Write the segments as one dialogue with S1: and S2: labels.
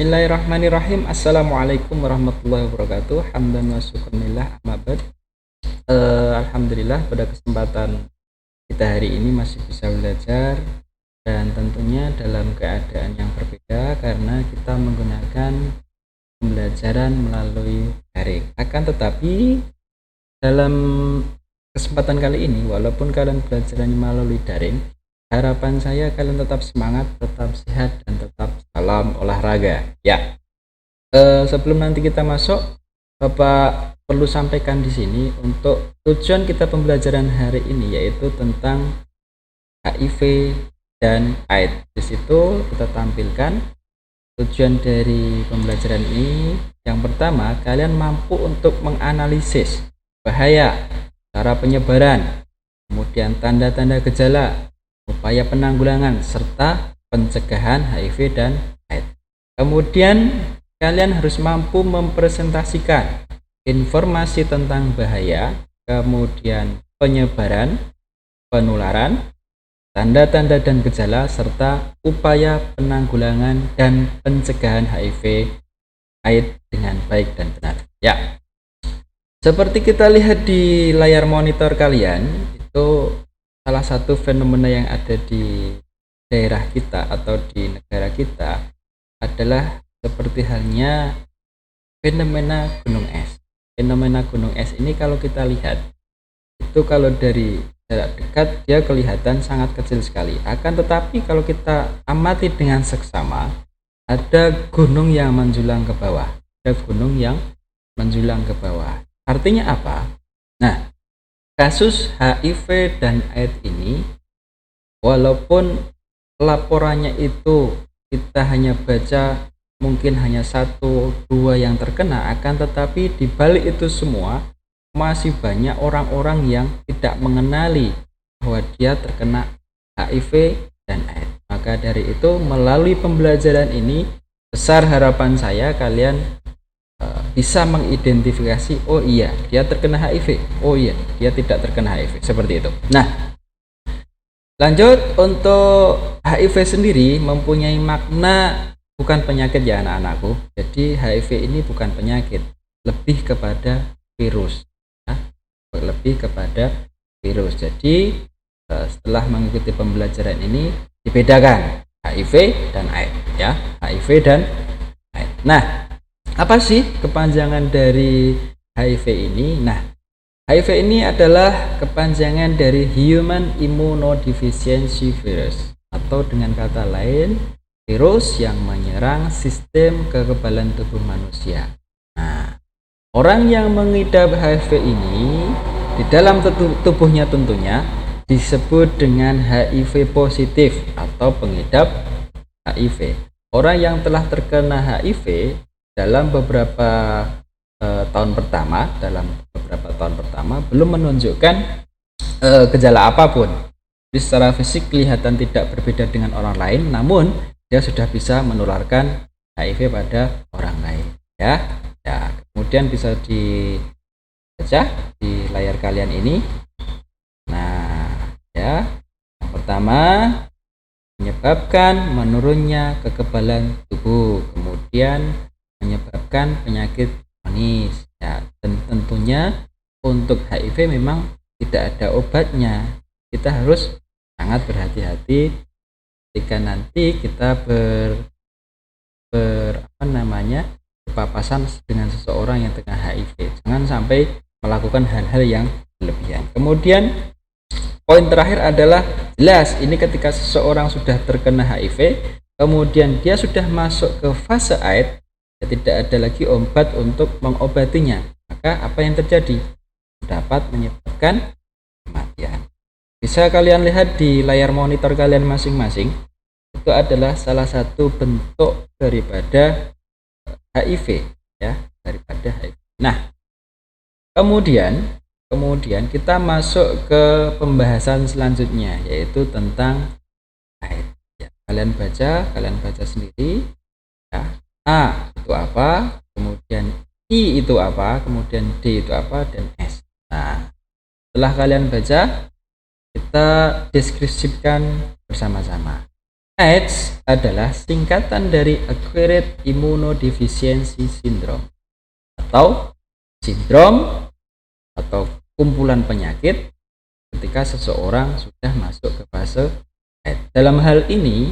S1: Bismillahirrahmanirrahim. Assalamualaikum warahmatullahi wabarakatuh. Hamdan wa syukurillah, amma ba'd. Alhamdulillah pada kesempatan kita hari ini masih bisa belajar, dan tentunya dalam keadaan yang berbeda karena kita menggunakan pembelajaran melalui daring. Akan tetapi dalam kesempatan kali ini, walaupun kalian belajarnya melalui daring, harapan saya kalian tetap semangat, tetap sehat, dan tetap salam olahraga. Ya, sebelum nanti kita masuk, Bapak perlu sampaikan di sini untuk tujuan kita pembelajaran hari ini, yaitu tentang HIV dan AIDS. Di situ kita tampilkan tujuan dari pembelajaran ini. Yang pertama, kalian mampu untuk menganalisis bahaya, cara penyebaran, kemudian tanda-tanda gejala, upaya penanggulangan, serta pencegahan HIV dan AIDS. Kemudian kalian harus mampu mempresentasikan informasi tentang bahaya, kemudian penyebaran, penularan, tanda-tanda dan gejala, serta upaya penanggulangan dan pencegahan HIV AIDS dengan baik dan benar. Ya, seperti kita lihat di layar monitor kalian, itu salah satu fenomena yang ada di daerah kita atau di negara kita adalah seperti halnya fenomena gunung es. Fenomena gunung es ini kalau kita lihat, itu kalau dari jarak dekat dia kelihatan sangat kecil sekali. Akan tetapi kalau kita amati dengan seksama, ada gunung yang menjulang ke bawah. Ada gunung yang menjulang ke bawah. Artinya apa? Nah, kasus HIV dan AIDS ini, walaupun laporannya itu kita hanya baca mungkin hanya 1-2 yang terkena, akan tetapi di balik itu semua masih banyak orang-orang yang tidak mengenali bahwa dia terkena HIV dan AIDS. Maka dari itu, melalui pembelajaran ini, besar harapan saya kalian bisa mengidentifikasi, oh iya dia terkena HIV, oh iya dia tidak terkena HIV, seperti itu. Nah, lanjut, untuk HIV sendiri mempunyai makna bukan penyakit ya anak-anakku. Jadi HIV ini bukan penyakit, lebih kepada virus ya, lebih kepada virus. Jadi setelah mengikuti pembelajaran ini dibedakan HIV dan AIDS ya, HIV dan AIDS. Nah, apa sih kepanjangan dari HIV ini? Nah, HIV ini adalah kepanjangan dari Human Immunodeficiency Virus, atau dengan kata lain, virus yang menyerang sistem kekebalan tubuh manusia. Nah, orang yang mengidap HIV ini di dalam tubuhnya tentunya disebut dengan HIV positif atau pengidap HIV. Orang yang telah terkena HIV dalam beberapa tahun pertama belum menunjukkan gejala apapun. Jadi secara fisik kelihatan tidak berbeda dengan orang lain, namun dia sudah bisa menularkan HIV pada orang lain ya. Kemudian bisa dibaca di layar kalian ini. Nah ya, yang pertama, menyebabkan menurunnya kekebalan tubuh, kemudian menyebabkan penyakit kronis ya. Dan tentunya untuk HIV memang tidak ada obatnya. Kita harus sangat berhati-hati ketika nanti kita berpapasan dengan seseorang yang terkena HIV. Jangan sampai melakukan hal-hal yang berlebihan. Kemudian poin terakhir adalah, jelas ini ketika seseorang sudah terkena HIV, kemudian dia sudah masuk ke fase AIDS, tidak ada lagi obat untuk mengobatinya, maka apa yang terjadi? Dapat menyebabkan kematian. Bisa kalian lihat di layar monitor kalian masing-masing, itu adalah salah satu bentuk daripada HIV ya, daripada HIV. Nah, kemudian kita masuk ke pembahasan selanjutnya, yaitu tentang AIDS ya. Kalian baca sendiri ya. A itu apa, kemudian I itu apa, kemudian D itu apa, dan S. Nah, setelah kalian baca, kita deskripsikan bersama-sama. AIDS adalah singkatan dari Acquired Immunodeficiency Syndrome atau sindrom atau kumpulan penyakit ketika seseorang sudah masuk ke fase AIDS. Dalam hal ini,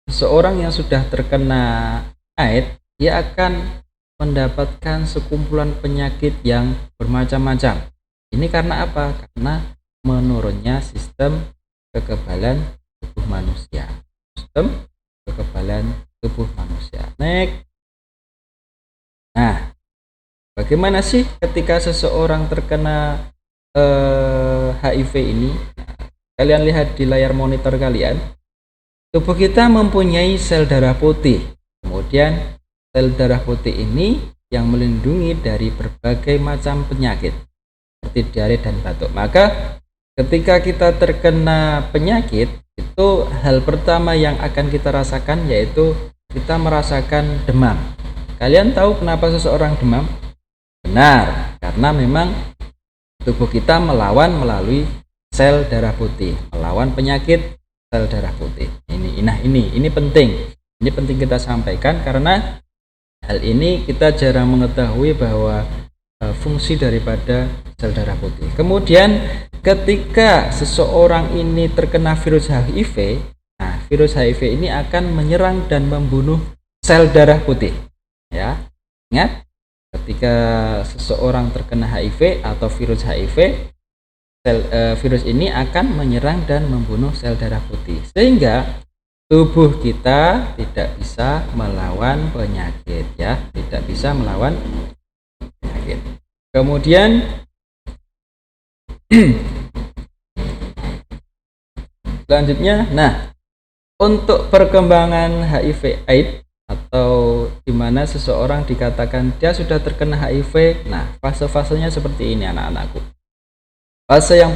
S1: seseorang yang sudah terkena AIDS, dia akan mendapatkan sekumpulan penyakit yang bermacam-macam. Ini karena apa? Karena menurunnya sistem kekebalan tubuh manusia. Sistem kekebalan tubuh manusia. Next. Nah, bagaimana sih ketika seseorang terkena HIV ini? Nah, kalian lihat di layar monitor kalian. Tubuh kita mempunyai sel darah putih. Kemudian sel darah putih ini yang melindungi dari berbagai macam penyakit seperti diare dan batuk. Maka ketika kita terkena penyakit, itu hal pertama yang akan kita rasakan yaitu kita merasakan demam. Kalian tahu kenapa seseorang demam? Benar, karena memang tubuh kita melawan melalui sel darah putih, melawan penyakit sel darah putih. Ini penting. Ini penting kita sampaikan karena hal ini kita jarang mengetahui bahwa fungsi daripada sel darah putih. Kemudian ketika seseorang ini terkena virus HIV, nah virus HIV ini akan menyerang dan membunuh sel darah putih. Ya, ingat, ketika seseorang terkena HIV atau virus HIV, virus ini akan menyerang dan membunuh sel darah putih, sehingga tubuh kita tidak bisa melawan penyakit, ya, tidak bisa melawan penyakit. Kemudian selanjutnya, nah, untuk perkembangan HIV/AIDS atau dimana seseorang dikatakan dia sudah terkena HIV, nah fase-fasenya seperti ini anak-anakku. Fase yang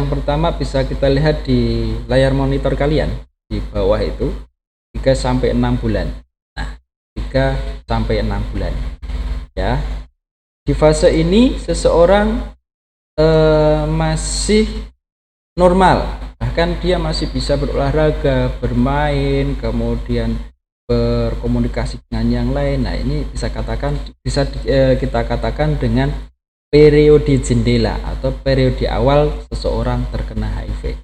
S1: pertama bisa kita lihat di layar monitor kalian di bawah itu 3 sampai 6 bulan. Nah, 3 sampai 6 bulan. Ya. Di fase ini seseorang masih normal, bahkan dia masih bisa berolahraga, bermain, kemudian berkomunikasi dengan yang lain. Nah, ini bisa kita katakan dengan periode jendela atau periode awal seseorang terkena HIV.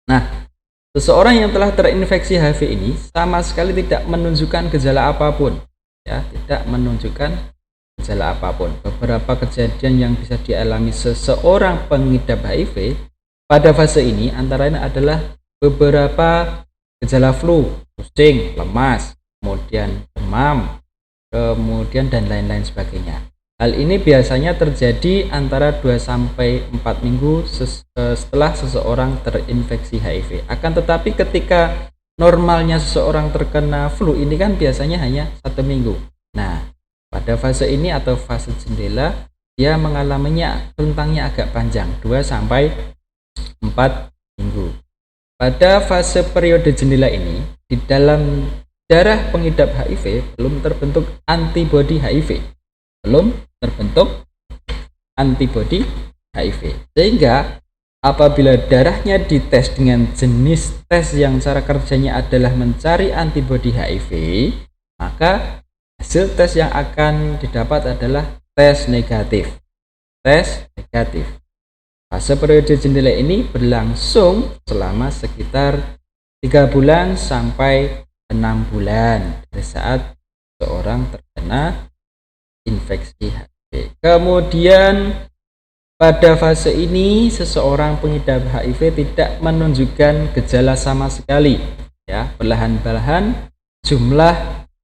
S1: Nah, seseorang yang telah terinfeksi HIV ini sama sekali tidak menunjukkan gejala apapun, ya, tidak menunjukkan gejala apapun. Beberapa kejadian yang bisa dialami seseorang pengidap HIV pada fase ini antara lain adalah beberapa gejala flu, pusing, lemas, kemudian demam, kemudian dan lain-lain sebagainya. Hal ini biasanya terjadi antara 2 sampai 4 minggu setelah seseorang terinfeksi HIV. Akan tetapi ketika normalnya seseorang terkena flu ini kan biasanya hanya 1 minggu. Nah, pada fase ini atau fase jendela, dia mengalaminya rentangnya agak panjang, 2 sampai 4 minggu. Pada fase periode jendela ini, di dalam darah pengidap HIV belum terbentuk antibodi HIV. Sehingga apabila darahnya dites dengan jenis tes yang cara kerjanya adalah mencari antibodi HIV, maka hasil tes yang akan didapat adalah tes negatif. Fase periode jendela ini berlangsung selama sekitar 3 bulan sampai 6 bulan dari saat seorang terkena infeksi HIV. Kemudian pada fase ini seseorang pengidap HIV tidak menunjukkan gejala sama sekali, ya. Perlahan-lahan jumlah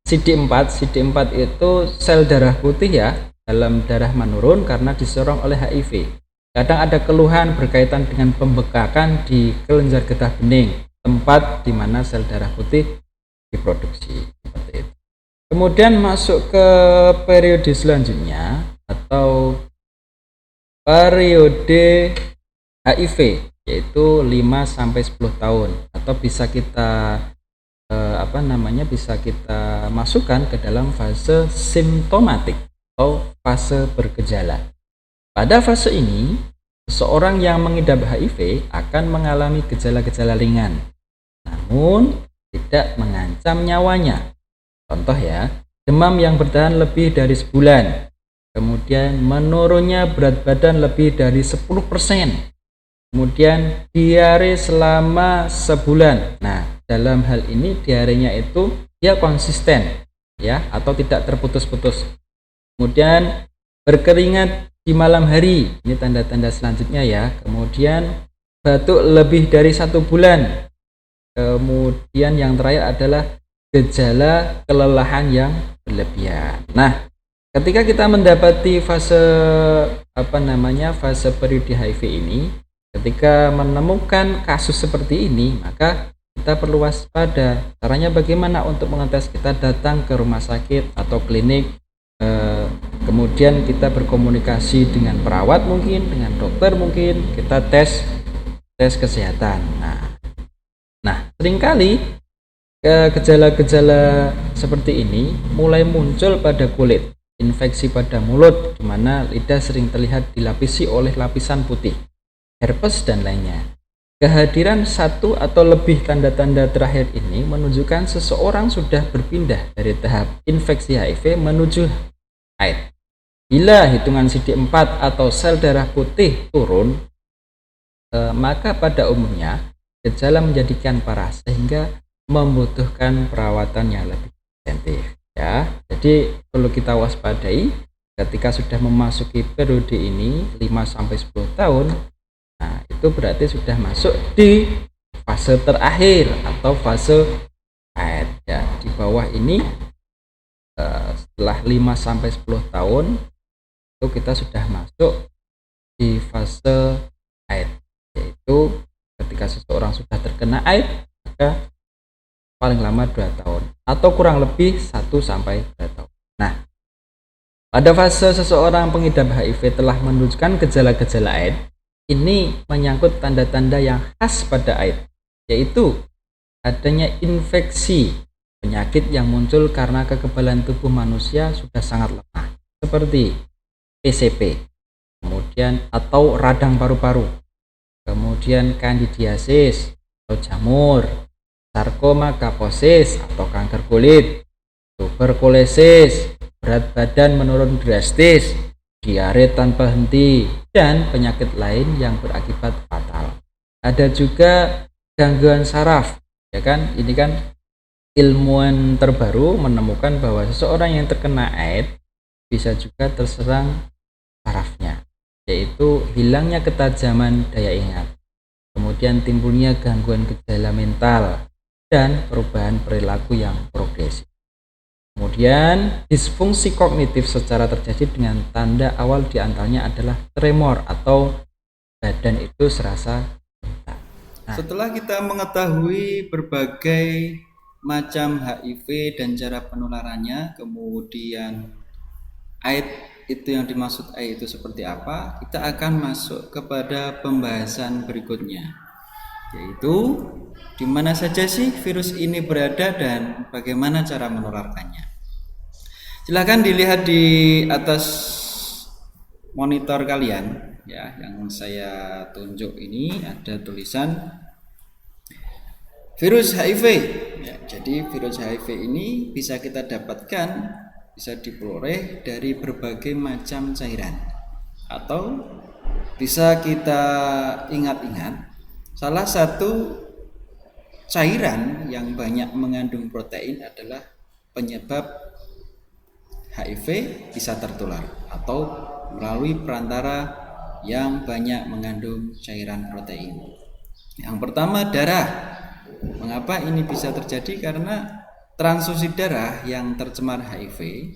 S1: CD4 itu sel darah putih, ya, dalam darah menurun karena diserang oleh HIV. Kadang ada keluhan berkaitan dengan pembekakan di kelenjar getah bening, tempat di mana sel darah putih diproduksi, seperti itu. Kemudian masuk ke periode selanjutnya atau periode HIV, yaitu 5 sampai 10 tahun atau bisa kita bisa kita masukkan ke dalam fase simptomatik atau fase bergejala. Pada fase ini, seseorang yang mengidap HIV akan mengalami gejala-gejala ringan namun tidak mengancam nyawanya. Contoh ya, demam yang bertahan lebih dari sebulan, kemudian menurunnya berat badan lebih dari 10%, kemudian diare selama sebulan. Nah, dalam hal ini diarenya itu dia konsisten ya, atau tidak terputus-putus. Kemudian berkeringat di malam hari, ini tanda-tanda selanjutnya ya. Kemudian batuk lebih dari 1 bulan. Kemudian yang terakhir adalah gejala kelelahan yang berlebihan. Nah, ketika kita mendapati fase fase periode HIV ini, ketika menemukan kasus seperti ini, maka kita perlu waspada. Caranya bagaimana untuk mengetes? Kita datang ke rumah sakit atau klinik, kemudian kita berkomunikasi dengan perawat mungkin, dengan dokter mungkin, kita tes kesehatan. Nah, seringkali gejala-gejala seperti ini mulai muncul pada kulit, infeksi pada mulut, di mana lidah sering terlihat dilapisi oleh lapisan putih, herpes dan lainnya. Kehadiran satu atau lebih tanda-tanda terakhir ini menunjukkan seseorang sudah berpindah dari tahap infeksi HIV menuju AIDS. Bila hitungan CD4 atau sel darah putih turun, maka pada umumnya gejala menjadikan parah sehingga membutuhkan perawatan yang lebih intensif ya. Jadi perlu kita waspadai ketika sudah memasuki periode ini 5-10 tahun. Nah, itu berarti sudah masuk di fase terakhir atau fase AIDS ya. Di bawah ini setelah 5-10 tahun itu kita sudah masuk di fase AIDS, yaitu ketika seseorang sudah terkena AIDS, maka paling lama 2 tahun atau kurang lebih 1-2 tahun. Nah, pada fase seseorang pengidap HIV telah menunjukkan gejala-gejala AIDS, ini menyangkut tanda-tanda yang khas pada AIDS, yaitu adanya infeksi penyakit yang muncul karena kekebalan tubuh manusia sudah sangat lemah, seperti PCP, kemudian atau radang paru-paru, kemudian kandidiasis atau jamur, sarkoma kaposis atau kanker kulit, tuberkulosis, berat badan menurun drastis, diare tanpa henti, dan penyakit lain yang berakibat fatal. Ada juga gangguan saraf, ya kan? Ini kan ilmuwan terbaru menemukan bahwa seseorang yang terkena AIDS bisa juga terserang sarafnya, yaitu hilangnya ketajaman daya ingat, kemudian timbulnya gangguan gejala mental, dan perubahan perilaku yang progresif. Kemudian disfungsi kognitif secara terjadi dengan tanda awal diantaranya adalah tremor atau badan itu serasa bengkak. Nah, setelah kita mengetahui berbagai macam HIV dan cara penularannya, kemudian AIDS itu yang dimaksud AIDS itu seperti apa, kita akan masuk kepada pembahasan berikutnya, yaitu di mana saja sih virus ini berada dan bagaimana cara menularkannya. Silakan dilihat di atas monitor kalian ya, yang saya tunjuk ini ada tulisan virus HIV ya. Jadi virus HIV ini bisa kita dapatkan, bisa diperoleh dari berbagai macam cairan, atau bisa kita ingat-ingat salah satu cairan yang banyak mengandung protein adalah penyebab HIV bisa tertular, atau melalui perantara yang banyak mengandung cairan protein. Yang pertama, darah. Mengapa ini bisa terjadi? Karena transfusi darah yang tercemar HIV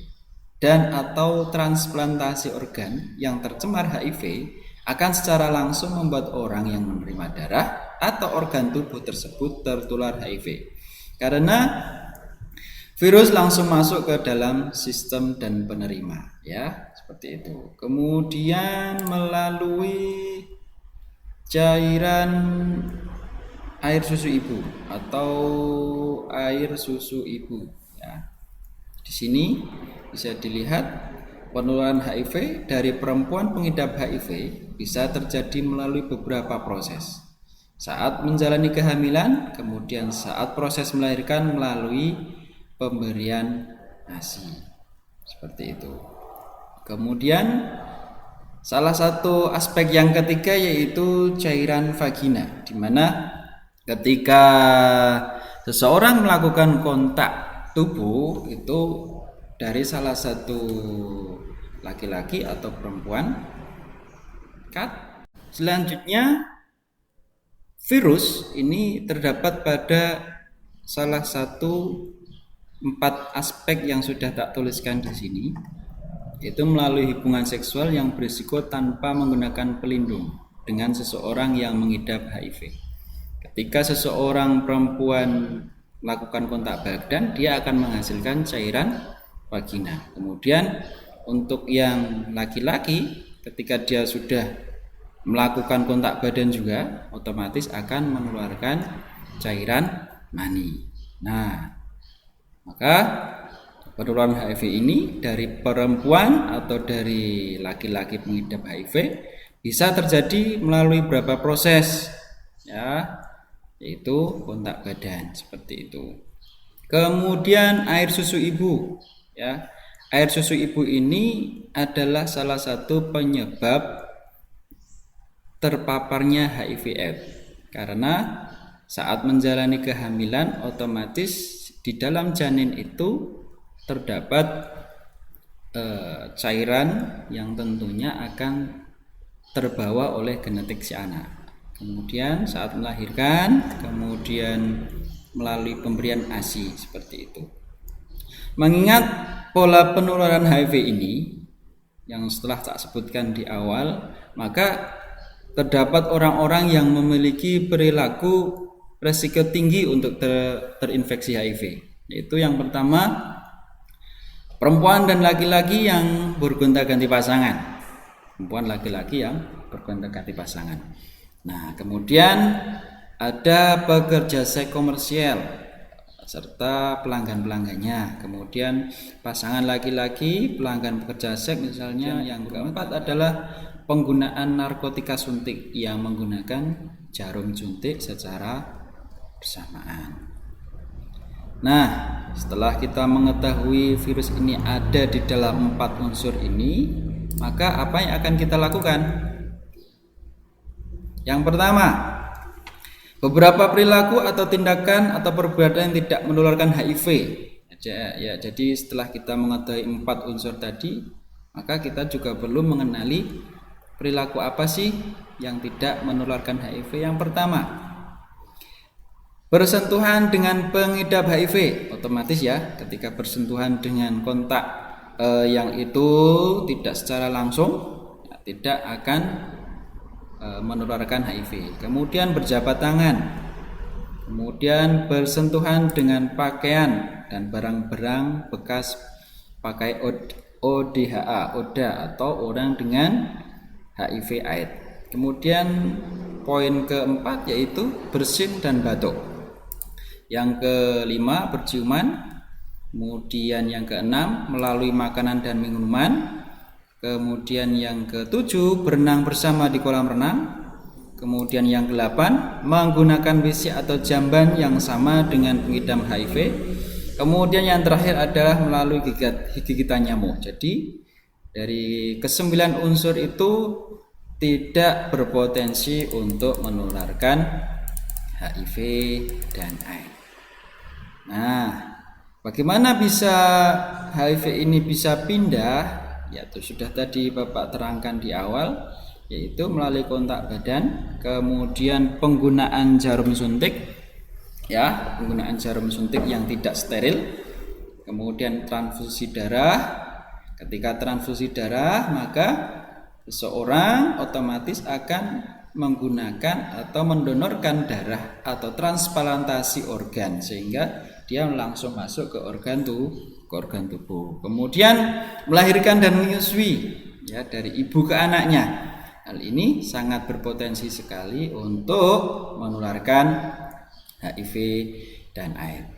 S1: dan atau transplantasi organ yang tercemar HIV akan secara langsung membuat orang yang menerima darah atau organ tubuh tersebut tertular HIV, karena virus langsung masuk ke dalam sistem dan penerima ya, seperti itu. Kemudian melalui cairan air susu ibu atau air susu ibu ya. Di sini bisa dilihat penularan HIV dari perempuan pengidap HIV bisa terjadi melalui beberapa proses. saat menjalani kehamilan, kemudian saat proses melahirkan melalui pemberian ASI. Seperti itu. Kemudian salah satu aspek yang ketiga yaitu cairan vagina, di mana ketika seseorang melakukan kontak tubuh itu dari salah satu laki-laki atau perempuan. Selanjutnya virus ini terdapat pada salah satu 4 aspek yang sudah tak tuliskan di sini, yaitu melalui hubungan seksual yang berisiko tanpa menggunakan pelindung dengan seseorang yang mengidap HIV. Ketika seseorang perempuan melakukan kontak badan, dia akan menghasilkan cairan vagina. Kemudian untuk yang laki-laki, ketika dia sudah melakukan kontak badan juga, otomatis akan mengeluarkan cairan mani. Nah, maka penularan HIV ini dari perempuan atau dari laki-laki pengidap HIV bisa terjadi melalui beberapa proses, ya, yaitu kontak badan seperti itu. Kemudian air susu ibu, ya. Air susu ibu ini adalah salah satu penyebab terpaparnya HIV/AIDS, karena saat menjalani kehamilan otomatis di dalam janin itu terdapat cairan yang tentunya akan terbawa oleh genetik si anak. Kemudian saat melahirkan, kemudian melalui pemberian ASI seperti itu. Mengingat pola penularan HIV ini yang setelah tak sebutkan di awal, maka terdapat orang-orang yang memiliki perilaku resiko tinggi untuk terinfeksi HIV. Yaitu yang pertama, perempuan dan laki-laki yang bergonta-ganti pasangan. Perempuan laki-laki yang bergonta-ganti pasangan. Nah, kemudian ada pekerja seks komersial serta pelanggan-pelanggannya. Kemudian pasangan laki-laki pelanggan pekerja seks misalnya. Yang keempat adalah penggunaan narkotika suntik yang menggunakan jarum suntik secara bersamaan. Nah, setelah kita mengetahui virus ini ada di dalam 4 unsur ini, maka apa yang akan kita lakukan? Yang pertama, beberapa perilaku atau tindakan atau perbuatan yang tidak menularkan HIV. Ya, jadi setelah kita mengetahui 4 unsur tadi, maka kita juga perlu mengenali perilaku apa sih yang tidak menularkan HIV. Yang pertama, bersentuhan dengan pengidap HIV. Otomatis ya, ketika bersentuhan dengan kontak yang itu tidak secara langsung, tidak akan menularkan HIV. Kemudian berjabat tangan, kemudian bersentuhan dengan pakaian dan barang-barang bekas pakai ODHA, atau orang dengan HIV/AIDS. Kemudian poin keempat yaitu bersin dan batuk. Yang kelima, berciuman. Kemudian yang keenam, melalui makanan dan minuman. Kemudian yang ketujuh, berenang bersama di kolam renang. Kemudian yang ke-8, menggunakan WC atau jamban yang sama dengan pengidap HIV. Kemudian yang terakhir adalah melalui gigitan nyamuk. Jadi dari ke-9 unsur itu tidak berpotensi untuk menularkan HIV dan AIDS. Nah, bagaimana bisa HIV ini bisa pindah? Yaitu sudah tadi Bapak terangkan di awal, yaitu melalui kontak badan, kemudian penggunaan jarum suntik, ya, penggunaan jarum suntik yang tidak steril, kemudian transfusi darah. Ketika transfusi darah, maka seseorang otomatis akan menggunakan atau mendonorkan darah atau transplantasi organ, sehingga dia langsung masuk ke organ tubuh. Kemudian melahirkan dan menyusui, ya, dari ibu ke anaknya. Hal ini sangat berpotensi sekali untuk menularkan HIV dan AIDS.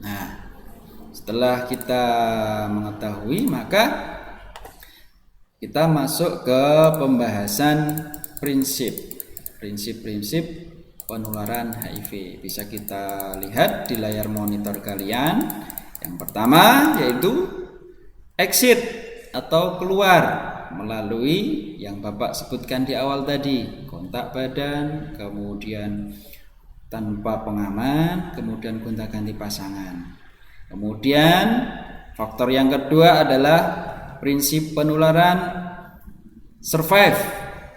S1: Nah, setelah kita mengetahui, maka kita masuk ke pembahasan prinsip
S2: penularan HIV. Bisa kita lihat di layar monitor kalian. Yang pertama yaitu exit atau keluar melalui yang Bapak sebutkan di awal tadi, kontak badan, kemudian tanpa pengaman, kemudian gonta-ganti pasangan. Kemudian faktor yang kedua adalah prinsip penularan survive.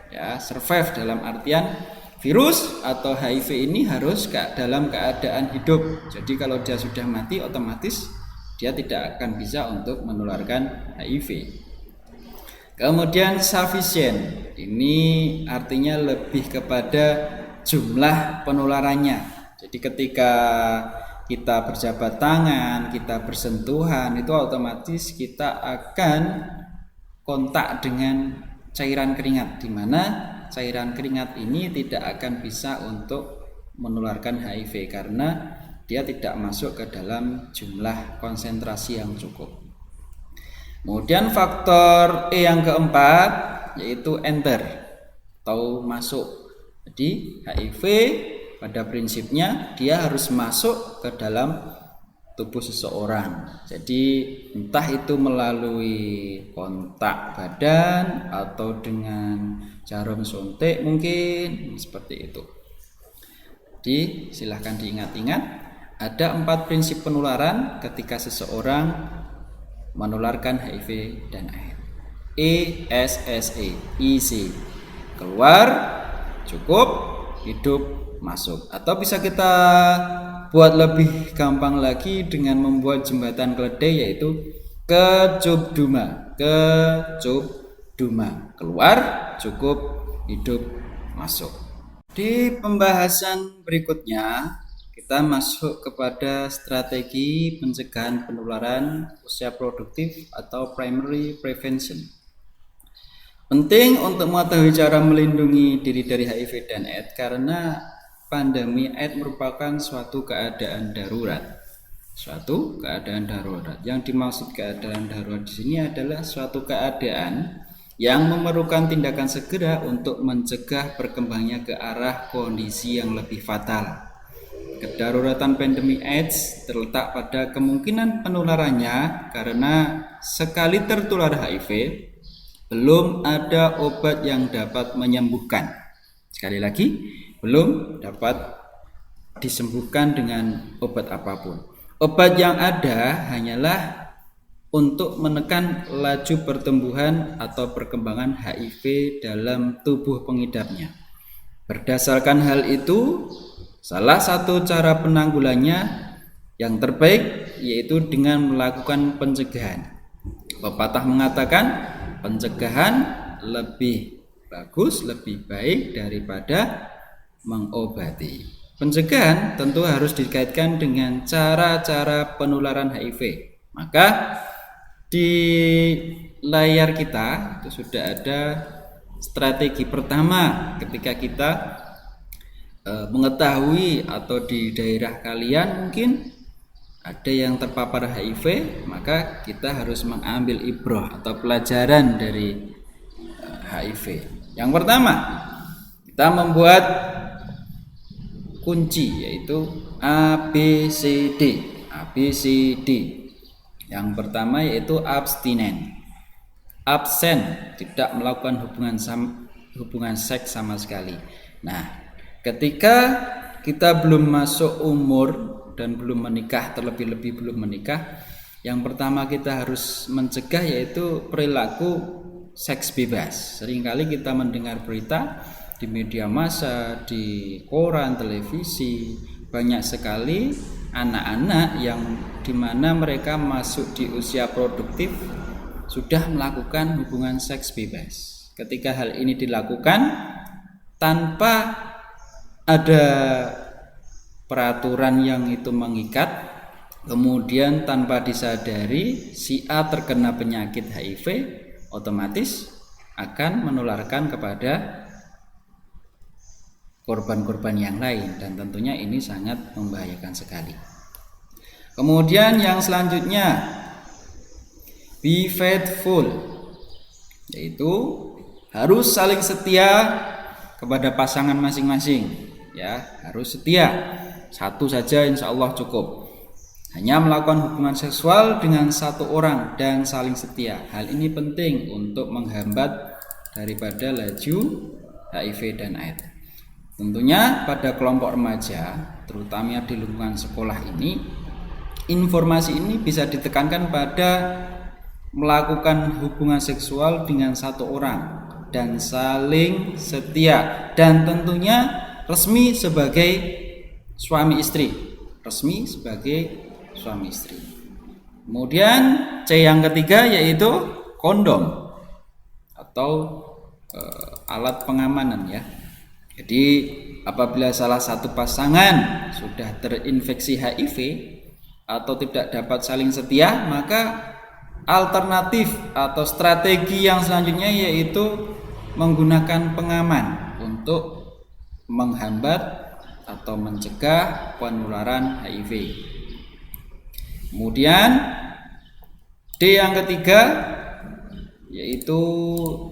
S2: Ya, survive dalam artian virus atau HIV ini harus dalam keadaan hidup. Jadi kalau dia sudah mati, otomatis dia tidak akan bisa untuk menularkan HIV. Kemudian sufficient, ini artinya lebih kepada jumlah penularannya. Jadi ketika kita berjabat tangan, kita bersentuhan, itu otomatis kita akan kontak dengan cairan keringat, di mana cairan keringat ini tidak akan bisa untuk menularkan HIV karena dia tidak masuk ke dalam jumlah konsentrasi yang cukup. Kemudian faktor E yang keempat yaitu enter atau masuk. Jadi HIV pada prinsipnya dia harus masuk ke dalam tubuh seseorang. Jadi entah itu melalui kontak badan atau dengan jarum suntik mungkin seperti itu. Jadi silahkan diingat-ingat, ada 4 prinsip penularan ketika seseorang menularkan HIV dan AIDS. ESSE, easy, keluar, cukup, hidup, masuk. Atau bisa kita buat lebih gampang lagi dengan membuat jembatan keledai yaitu kecubduma, keluar, cukup, hidup, masuk. Di pembahasan berikutnya kita masuk kepada strategi pencegahan penularan usia produktif atau primary prevention. Penting untuk mengetahui cara melindungi diri dari HIV dan AIDS karena pandemi AIDS merupakan suatu keadaan darurat. Yang dimaksud keadaan darurat di sini adalah suatu keadaan yang memerlukan tindakan segera untuk mencegah berkembangnya ke arah kondisi yang lebih fatal. Kedaruratan pandemi AIDS terletak pada kemungkinan penularannya karena sekali tertular HIV belum ada obat yang dapat menyembuhkan. Sekali lagi, belum dapat disembuhkan dengan obat apapun. Obat yang ada hanyalah untuk menekan laju pertumbuhan atau perkembangan HIV dalam tubuh pengidapnya. Berdasarkan hal itu, salah satu cara penanggulannya yang terbaik yaitu dengan melakukan pencegahan. Pepatah mengatakan pencegahan lebih bagus, lebih baik daripada mengobati. Pencegahan tentu harus dikaitkan dengan cara-cara penularan HIV. Maka di layar kita itu sudah ada strategi pertama ketika kita mengetahui atau di daerah kalian mungkin ada yang terpapar HIV, maka kita harus mengambil ibrah atau pelajaran dari HIV. Yang pertama, kita membuat kunci yaitu ABCD. Yang pertama yaitu abstinen. Absen, tidak melakukan hubungan seks sama sekali. Nah, ketika kita belum masuk umur dan belum menikah, terlebih-lebih belum menikah, yang pertama kita harus mencegah yaitu perilaku seks bebas. Seringkali kita mendengar berita di media massa, di koran, televisi, banyak sekali anak-anak yang dimana mereka masuk di usia produktif sudah melakukan hubungan seks bebas. Ketika hal ini dilakukan tanpa ada peraturan yang itu mengikat, kemudian tanpa disadari si A terkena penyakit HIV, otomatis akan menularkan kepada korban-korban yang lain, dan tentunya ini sangat membahayakan sekali. Kemudian yang selanjutnya, be faithful, yaitu harus saling setia kepada pasangan masing-masing. ya, harus setia. Satu saja insya Allah cukup. Hanya melakukan hubungan seksual dengan satu orang dan saling setia. Hal ini penting untuk menghambat daripada laju HIV dan AIDS. Tentunya pada kelompok remaja, terutama di lingkungan sekolah ini, informasi ini bisa ditekankan pada melakukan hubungan seksual dengan satu orang dan saling setia, dan tentunya resmi sebagai suami istri. Resmi sebagai suami istri. Kemudian C yang ketiga yaitu kondom atau alat pengamanan ya. Jadi apabila salah satu pasangan sudah terinfeksi HIV atau tidak dapat saling setia, maka alternatif atau strategi yang selanjutnya yaitu menggunakan pengaman untuk menghambat atau mencegah penularan HIV. Kemudian D yang ketiga yaitu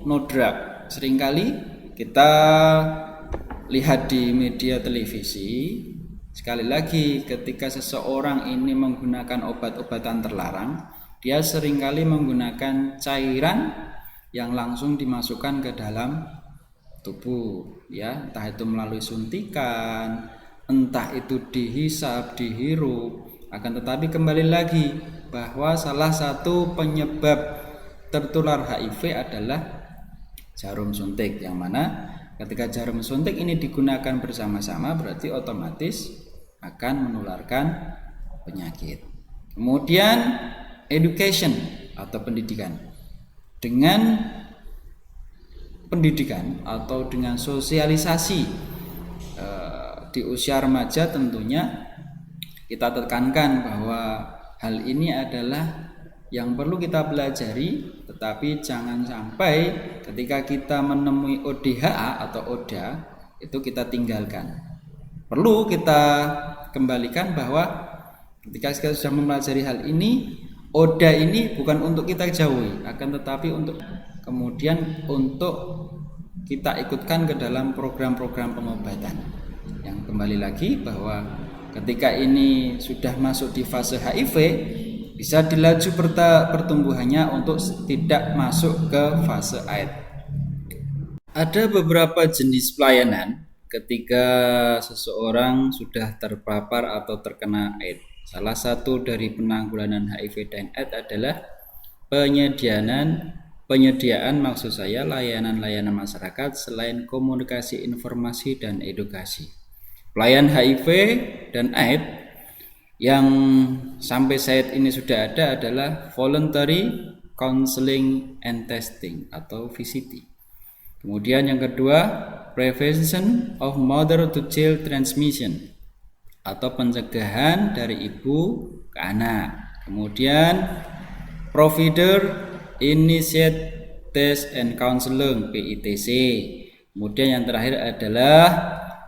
S2: no drug. Seringkali kita lihat di media televisi, sekali lagi ketika seseorang ini menggunakan obat-obatan terlarang, dia seringkali menggunakan cairan yang langsung dimasukkan ke dalam tubuh ya, entah itu melalui suntikan, entah itu dihisap, dihirup. Akan tetapi kembali lagi bahwa salah satu penyebab tertular HIV adalah jarum suntik, yang mana ketika jarum suntik ini digunakan bersama-sama berarti otomatis akan menularkan penyakit. Kemudian education atau pendidikan. Dengan pendidikan atau dengan sosialisasi di usia remaja, tentunya kita tekankan bahwa hal ini adalah yang perlu kita pelajari, tetapi jangan sampai ketika kita menemui ODHA atau ODA itu kita tinggalkan. Perlu kita kembalikan bahwa ketika kita sudah mempelajari hal ini, ODA ini bukan untuk kita jauhi, akan tetapi untuk kemudian untuk kita ikutkan ke dalam program-program pengobatan. Yang kembali lagi bahwa ketika ini sudah masuk di fase HIV, bisa dilaju pertumbuhannya untuk tidak masuk ke fase AIDS. Ada beberapa jenis pelayanan ketika seseorang sudah terpapar atau terkena AIDS. Salah satu dari penanggulangan HIV dan AIDS adalah penyediaan maksud saya layanan-layanan masyarakat selain komunikasi, informasi, dan edukasi. Pelayan HIV dan AIDS yang sampai saat ini sudah ada adalah Voluntary Counseling and Testing atau VCT. Kemudian yang kedua, Prevention of Mother to Child Transmission atau pencegahan dari ibu ke anak. Kemudian Provider Initiate Test and Counseling (PITC). Kemudian yang terakhir adalah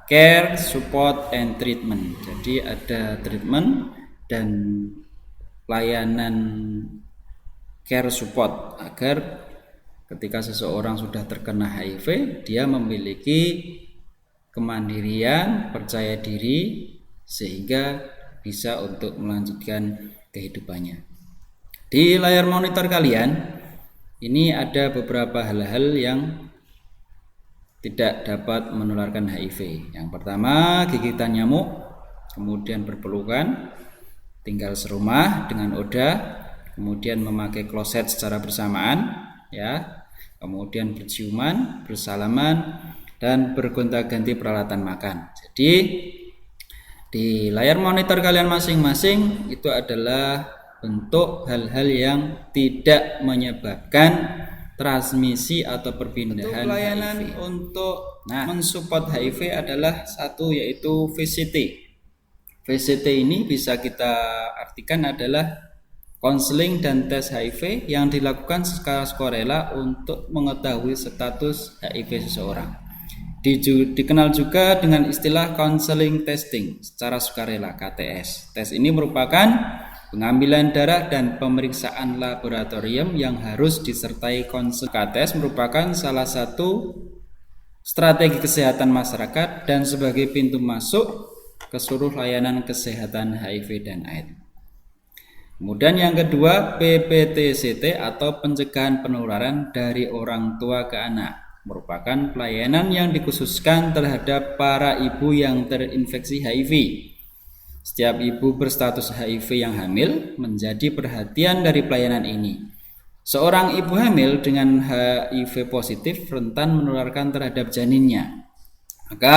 S2: Care, Support, and Treatment. Jadi ada treatment dan layanan care support agar ketika seseorang sudah terkena HIV, dia memiliki kemandirian, percaya diri, sehingga bisa untuk melanjutkan kehidupannya. Di layar monitor kalian, ini ada beberapa hal-hal yang tidak dapat menularkan HIV. Yang pertama, gigitan nyamuk, kemudian berpelukan, tinggal serumah dengan ODA, kemudian memakai kloset secara bersamaan, ya, kemudian berciuman, bersalaman, dan bergonta-ganti peralatan makan. Jadi di layar monitor kalian masing-masing itu adalah bentuk hal-hal yang tidak menyebabkan transmisi atau perpindahan untuk layanan HIV. Untuk mensupport HIV adalah satu yaitu VCT. VCT ini bisa kita artikan adalah konseling dan tes HIV yang dilakukan secara sukarela untuk mengetahui status HIV seseorang. Dikenal juga dengan istilah counseling testing secara sukarela KTS. Tes ini merupakan pengambilan darah dan pemeriksaan laboratorium yang harus disertai konseling. KTS merupakan salah satu strategi kesehatan masyarakat, dan sebagai pintu masuk ke seluruh layanan kesehatan HIV dan AIDS. Kemudian yang kedua, PPTCT atau pencegahan penularan dari orang tua ke anak, merupakan pelayanan yang dikhususkan terhadap para ibu yang terinfeksi HIV. Setiap ibu berstatus HIV yang hamil menjadi perhatian dari pelayanan ini. Seorang ibu hamil dengan HIV positif rentan menularkan terhadap janinnya. Maka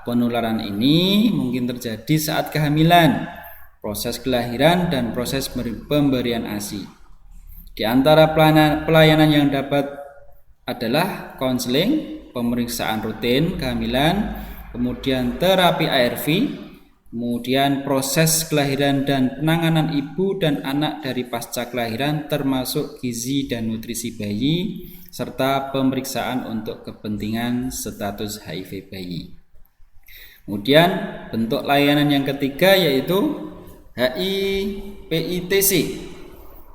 S2: penularan ini mungkin terjadi saat kehamilan, proses kelahiran, dan proses pemberian ASI. Di antara pelayanan yang dapat adalah konseling, pemeriksaan rutin kehamilan, kemudian terapi ARV, kemudian proses kelahiran dan penanganan ibu dan anak dari pasca kelahiran termasuk gizi dan nutrisi bayi, serta pemeriksaan untuk kepentingan status HIV bayi. Kemudian bentuk layanan yang ketiga yaitu HIPITC,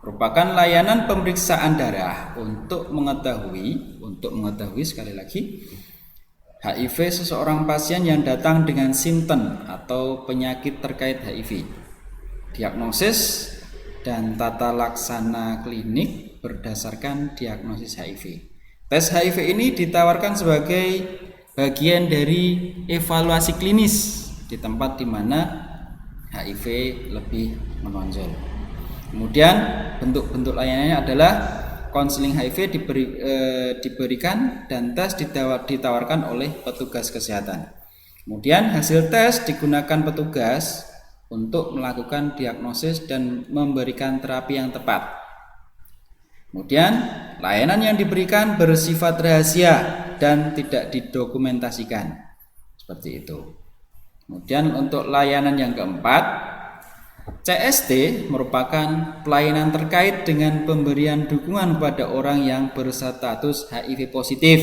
S2: merupakan layanan pemeriksaan darah untuk mengetahui sekali lagi HIV seseorang pasien yang datang dengan simptom atau penyakit terkait HIV. Diagnosis dan tata laksana klinik berdasarkan diagnosis HIV. Tes HIV ini ditawarkan sebagai bagian dari evaluasi klinis di tempat di mana HIV lebih menonjol. Kemudian bentuk-bentuk layanannya adalah konseling HIV diberikan dan tes ditawarkan oleh petugas kesehatan. Kemudian hasil tes digunakan petugas untuk melakukan diagnosis dan memberikan terapi yang tepat. Kemudian layanan yang diberikan bersifat rahasia dan tidak didokumentasikan. Seperti itu. Kemudian untuk layanan yang keempat, CST merupakan pelayanan terkait dengan pemberian dukungan kepada orang yang berstatus HIV positif.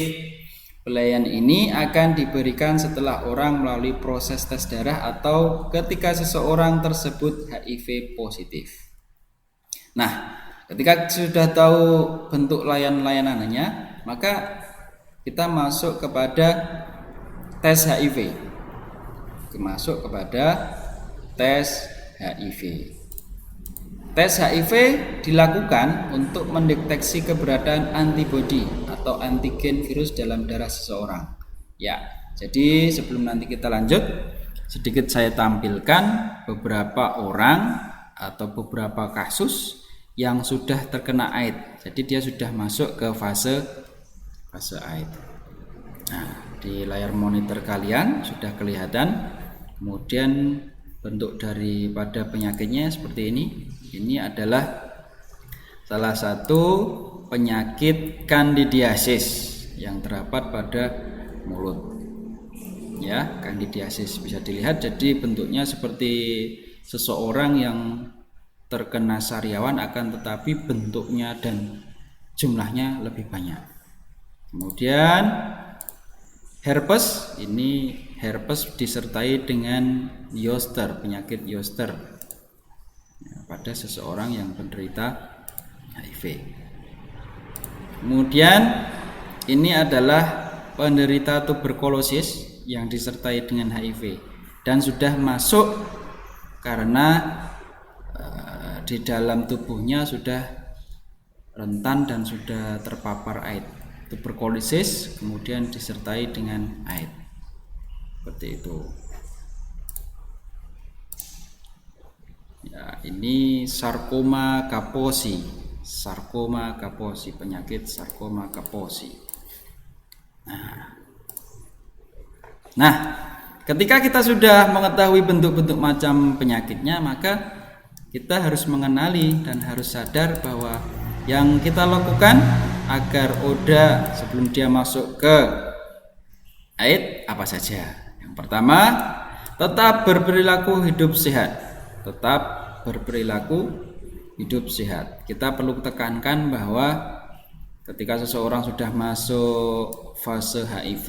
S2: Pelayanan ini akan diberikan setelah orang melalui proses tes darah atau ketika seseorang tersebut HIV positif. Nah, ketika sudah tahu bentuk layanannya, maka kita masuk kepada tes HIV. Masuk kepada tes HIV. Tes HIV dilakukan untuk mendeteksi keberadaan antibodi atau antigen virus dalam darah seseorang. Ya, jadi sebelum nanti kita lanjut, sedikit saya tampilkan beberapa orang atau beberapa kasus yang sudah terkena AIDS. Jadi dia sudah masuk ke fase AIDS. Nah, di layar monitor kalian sudah kelihatan. Kemudian bentuk daripada penyakitnya seperti ini. Ini adalah salah satu penyakit kandidiasis yang terdapat pada mulut. Ya, kandidiasis bisa dilihat. Jadi bentuknya seperti seseorang yang terkena sariawan, akan tetapi bentuknya dan jumlahnya lebih banyak. Kemudian herpes, ini herpes disertai dengan zoster, penyakit zoster pada seseorang yang penderita HIV. Kemudian ini adalah penderita tuberkulosis yang disertai dengan HIV dan sudah masuk karena di dalam tubuhnya sudah rentan dan sudah terpapar AIDS. Tuberkulosis kemudian disertai dengan AIDS. Seperti itu. Ya, ini sarkoma kaposi. Sarkoma kaposi, penyakit sarkoma kaposi. Nah, ketika kita sudah mengetahui bentuk-bentuk macam penyakitnya, maka kita harus mengenali dan harus sadar bahwa yang kita lakukan agar ODA sebelum dia masuk ke AIDS apa saja. Yang pertama, tetap berperilaku hidup sehat. Tetap berperilaku hidup sehat. Kita perlu tekankan bahwa ketika seseorang sudah masuk fase HIV,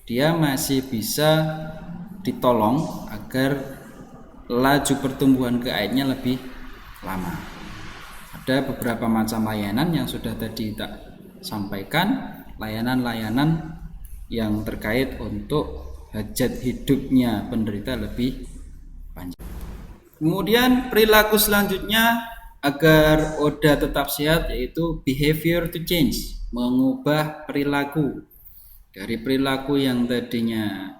S2: dia masih bisa ditolong agar laju pertumbuhan ke AIDS-nya lebih lama. Ada beberapa macam layanan yang sudah tadi tak sampaikan, layanan-layanan yang terkait untuk hajat hidupnya penderita lebih panjang. Kemudian perilaku selanjutnya agar Oda tetap sehat yaitu behavior to change, mengubah perilaku dari perilaku yang tadinya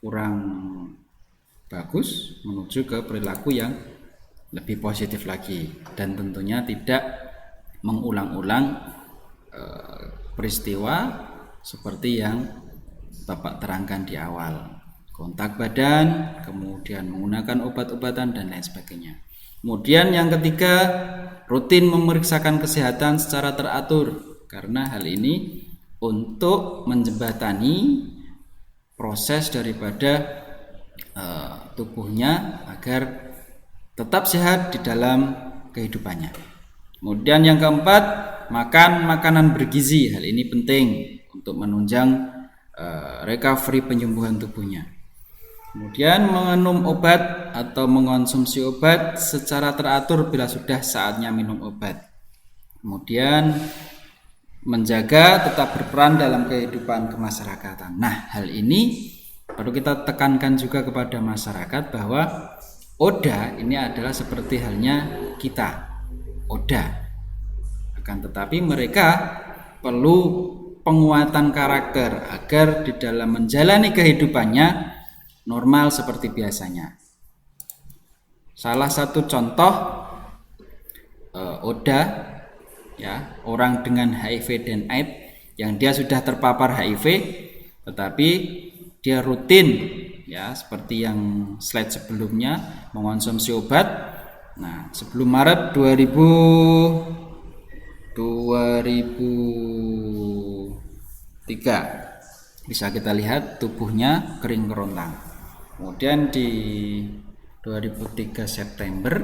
S2: kurang bagus menuju ke perilaku yang lebih positif lagi, dan tentunya tidak mengulang-ulang peristiwa seperti yang Bapak terangkan di awal, kontak badan, kemudian menggunakan obat-obatan dan lain sebagainya. Kemudian yang ketiga, rutin memeriksakan kesehatan secara teratur, karena hal ini untuk menjembatani proses daripada tubuhnya agar tetap sehat di dalam kehidupannya. Kemudian yang keempat, makan makanan bergizi. Hal ini penting untuk menunjang recovery penyembuhan tubuhnya. Kemudian meminum obat atau mengonsumsi obat secara teratur bila sudah saatnya minum obat. Kemudian menjaga tetap berperan dalam kehidupan kemasyarakatan. Nah, hal ini perlu kita tekankan juga kepada masyarakat bahwa Oda ini adalah seperti halnya kita, Oda. Akan tetapi mereka perlu penguatan karakter agar di dalam menjalani kehidupannya normal seperti biasanya. Salah satu contoh Oda, ya, orang dengan HIV dan AIDS yang dia sudah terpapar HIV, tetapi dia rutin, ya, seperti yang slide sebelumnya, mengonsumsi obat. Nah, sebelum Maret 2003 bisa kita lihat tubuhnya kering kerontang. Kemudian di 2003 September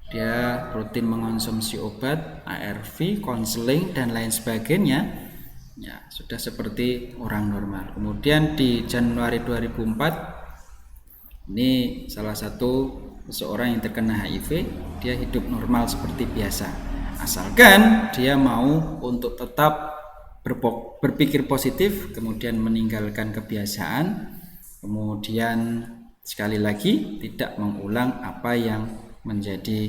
S2: dia rutin mengonsumsi obat, ARV, konseling dan lain sebagainya. Ya, sudah seperti orang normal. Kemudian di Januari 2004 ini salah satu seseorang yang terkena HIV, dia hidup normal seperti biasa. Asalkan dia mau untuk tetap berpikir positif, kemudian meninggalkan kebiasaan, kemudian sekali lagi tidak mengulang apa yang menjadi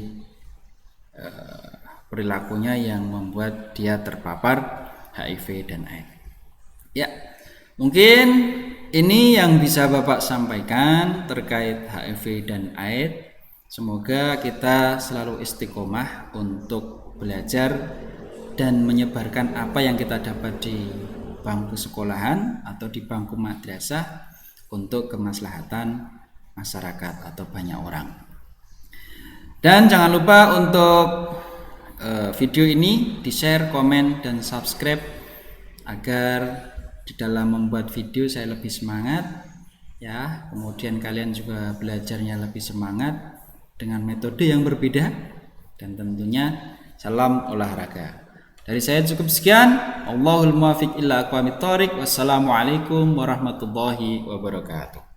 S2: perilakunya yang membuat dia terpapar HIV dan AIDS. Ya, mungkin ini yang bisa Bapak sampaikan terkait HIV dan AIDS. Semoga kita selalu istiqomah untuk belajar dan menyebarkan apa yang kita dapat di bangku sekolahan atau di bangku madrasah untuk kemaslahatan masyarakat atau banyak orang. Dan jangan lupa untuk video ini di-share, komen, dan subscribe agar di dalam membuat video saya lebih semangat, ya. Kemudian kalian juga belajarnya lebih semangat dengan metode yang berbeda, dan tentunya salam olahraga. Dari saya cukup sekian. Allahul muwaffiq ila aqwamit thoriq. Wassalamualaikum warahmatullahi wabarakatuh.